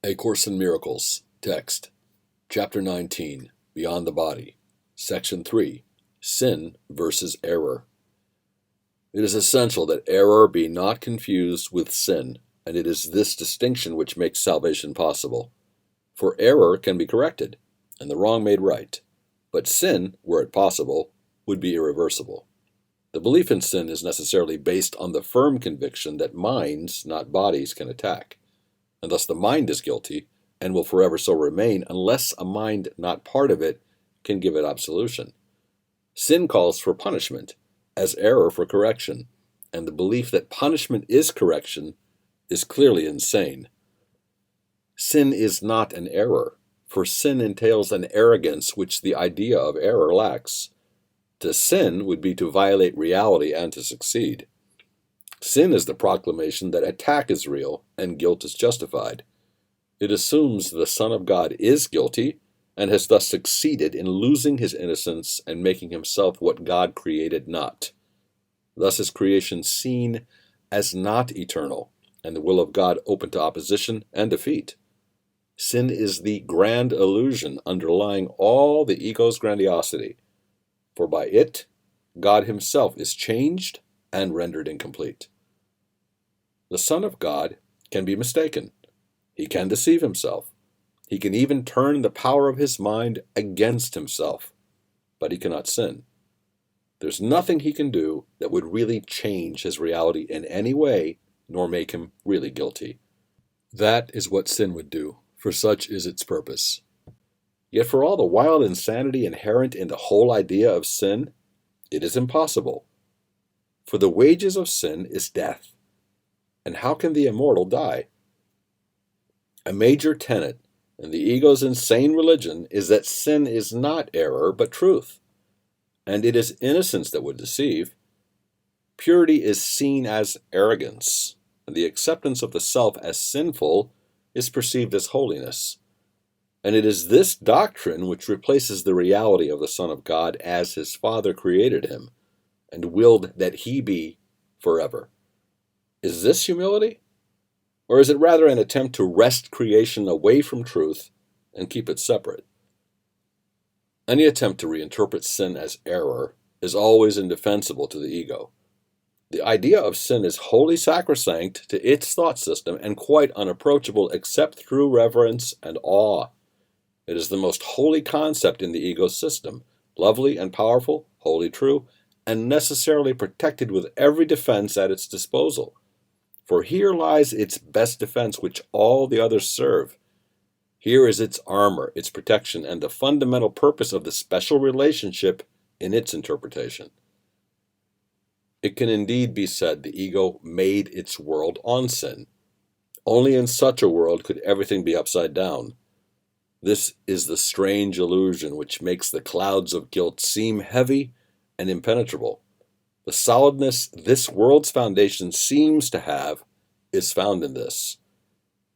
A Course in Miracles, text, Chapter 19, Beyond the Body, Section 3, Sin versus Error. It is essential that error be not confused with sin, and it is this distinction which makes salvation possible. For error can be corrected, and the wrong made right, but sin, were it possible, would be irreversible. The belief in sin is necessarily based on the firm conviction that minds, not bodies, can attack. And thus the mind is guilty, and will forever so remain unless a mind not part of it can give it absolution. Sin calls for punishment, as error for correction, and the belief that punishment is correction is clearly insane. Sin is not an error, for sin entails an arrogance which the idea of error lacks. To sin would be to violate reality and to succeed. Sin is the proclamation that attack is real and guilt is justified. It assumes the Son of God is guilty and has thus succeeded in losing his innocence and making himself what God created not. Thus is creation seen as not eternal, and the will of God open to opposition and defeat. Sin is the grand illusion underlying all the ego's grandiosity, for by it God himself is changed and rendered incomplete. The Son of God can be mistaken. He can deceive himself. He can even turn the power of his mind against himself, but he cannot sin. There's nothing he can do that would really change his reality in any way, nor make him really guilty. That is what sin would do, for such is its purpose. Yet for all the wild insanity inherent in the whole idea of sin, it is impossible. For the wages of sin is death. And how can the immortal die? A major tenet in the ego's insane religion is that sin is not error, but truth. And it is innocence that would deceive. Purity is seen as arrogance, and the acceptance of the self as sinful is perceived as holiness. And it is this doctrine which replaces the reality of the Son of God as his Father created him, and willed that he be forever. Is this humility? Or is it rather an attempt to wrest creation away from truth and keep it separate? Any attempt to reinterpret sin as error is always indefensible to the ego. The idea of sin is wholly sacrosanct to its thought system and quite unapproachable except through reverence and awe. It is the most holy concept in the ego's system, lovely and powerful, wholly true, and necessarily protected with every defense at its disposal. For here lies its best defense which all the others serve. Here is its armor, its protection, and the fundamental purpose of the special relationship in its interpretation. It can indeed be said the ego made its world on sin. Only in such a world could everything be upside down. This is the strange illusion which makes the clouds of guilt seem heavy and impenetrable. The solidness this world's foundation seems to have is found in this.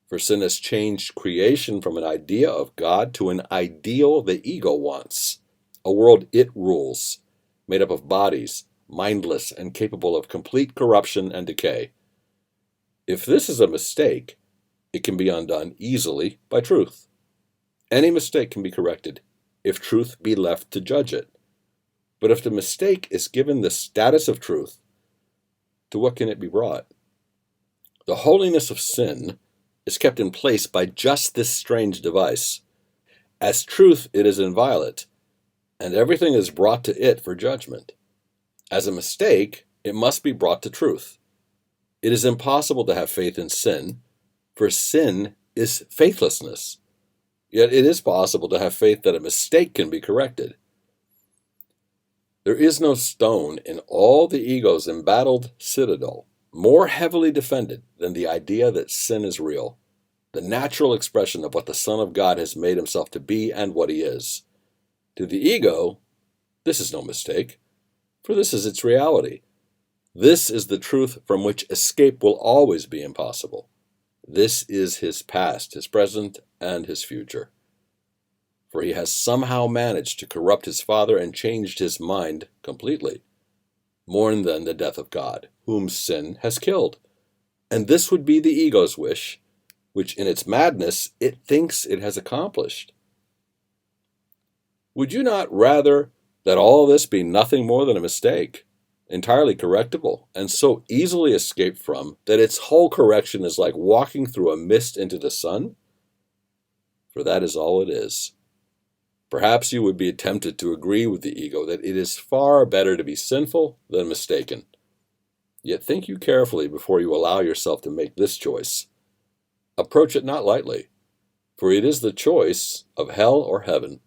For sin has changed creation from an idea of God to an ideal the ego wants, a world it rules, made up of bodies, mindless and capable of complete corruption and decay. If this is a mistake, it can be undone easily by truth. Any mistake can be corrected if truth be left to judge it. But if the mistake is given the status of truth, to what can it be brought? The holiness of sin is kept in place by just this strange device. As truth, it is inviolate, and everything is brought to it for judgment. As a mistake, it must be brought to truth. It is impossible to have faith in sin, for sin is faithlessness. Yet it is possible to have faith that a mistake can be corrected. There is no stone in all the ego's embattled citadel more heavily defended than the idea that sin is real, the natural expression of what the Son of God has made himself to be and what he is. To the ego, this is no mistake, for this is its reality. This is the truth from which escape will always be impossible. This is his past, his present, and his future. For he has somehow managed to corrupt his Father and changed his mind completely. Mourn then the death of God, whom sin has killed. And this would be the ego's wish, which in its madness it thinks it has accomplished. Would you not rather that all this be nothing more than a mistake, entirely correctable, and so easily escaped from that its whole correction is like walking through a mist into the sun? For that is all it is. Perhaps you would be tempted to agree with the ego that it is far better to be sinful than mistaken. Yet think you carefully before you allow yourself to make this choice. Approach it not lightly, for it is the choice of hell or heaven.